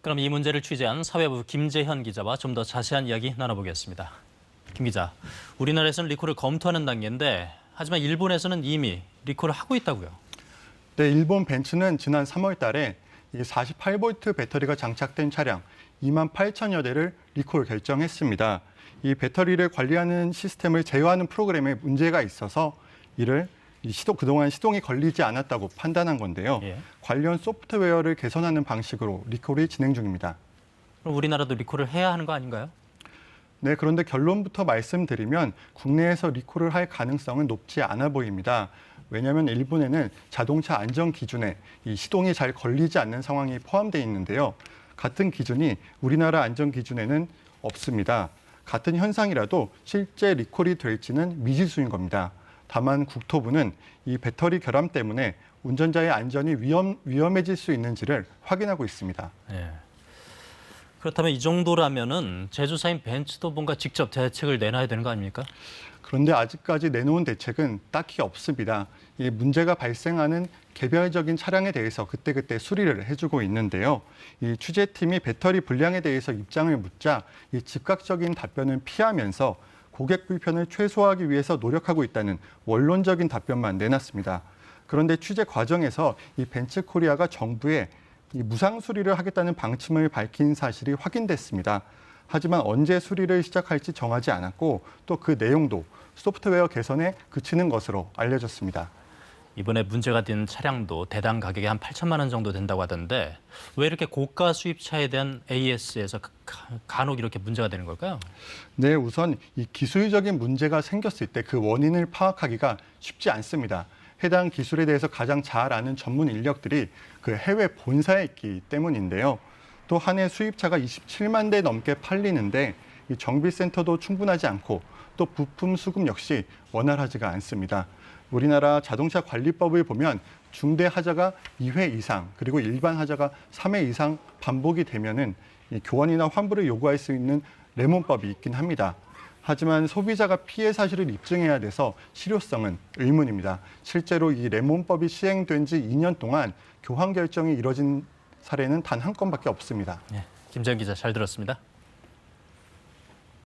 그럼 이 문제를 취재한 사회부 김재현 기자와 좀 더 자세한 이야기 나눠보겠습니다. 김 기자, 우리나라에서는 리콜을 검토하는 단계인데 하지만 일본에서는 이미 리콜을 하고 있다고요. 네, 일본 벤츠는 지난 3월 달에 48V 배터리가 장착된 차량 2만 8천여 대를 리콜 결정했습니다. 이 배터리를 관리하는 시스템을 제어하는 프로그램에 문제가 있어서 이를 그동안 시동이 걸리지 않았다고 판단한 건데요. 예. 관련 소프트웨어를 개선하는 방식으로 리콜이 진행 중입니다. 그럼 우리나라도 리콜을 해야 하는 거 아닌가요? 네, 그런데 결론부터 말씀드리면 국내에서 리콜을 할 가능성은 높지 않아 보입니다. 왜냐하면 일본에는 자동차 안전 기준에 이 시동이 잘 걸리지 않는 상황이 포함되어 있는데요. 같은 기준이 우리나라 안전 기준에는 없습니다. 같은 현상이라도 실제 리콜이 될지는 미지수인 겁니다. 다만 국토부는 이 배터리 결함 때문에 운전자의 안전이 위험해질 수 있는지를 확인하고 있습니다. 예. 그렇다면 이 정도라면은 제조사인 벤츠도 뭔가 직접 대책을 내놔야 되는 거 아닙니까? 그런데 아직까지 내놓은 대책은 딱히 없습니다. 이 문제가 발생하는 개별적인 차량에 대해서 그때그때 수리를 해주고 있는데요. 이 취재팀이 배터리 불량에 대해서 입장을 묻자 이 즉각적인 답변을 피하면서 고객 불편을 최소화하기 위해서 노력하고 있다는 원론적인 답변만 내놨습니다. 그런데 취재 과정에서 이 벤츠코리아가 정부에 이 무상 수리를 하겠다는 방침을 밝힌 사실이 확인됐습니다. 하지만 언제 수리를 시작할지 정하지 않았고 또 그 내용도 소프트웨어 개선에 그치는 것으로 알려졌습니다. 이번에 문제가 된 차량도 대당 가격이 한 8천만 원 정도 된다고 하던데 왜 이렇게 고가 수입차에 대한 AS에서 간혹 이렇게 문제가 되는 걸까요? 네, 우선 이 기술적인 문제가 생겼을 때 그 원인을 파악하기가 쉽지 않습니다. 해당 기술에 대해서 가장 잘 아는 전문 인력들이 그 해외 본사에 있기 때문인데요. 또 한 해 수입차가 27만 대 넘게 팔리는데 이 정비센터도 충분하지 않고 또 부품 수급 역시 원활하지가 않습니다. 우리나라 자동차 관리법을 보면 중대 하자가 2회 이상 그리고 일반 하자가 3회 이상 반복이 되면은 이 교환이나 환불을 요구할 수 있는 레몬법이 있긴 합니다. 하지만 소비자가 피해 사실을 입증해야 돼서 실효성은 의문입니다. 실제로 이 레몬법이 시행된 지 2년 동안 교환 결정이 이뤄진 사례는 단 한 건밖에 없습니다. 네, 김재현 기자 잘 들었습니다.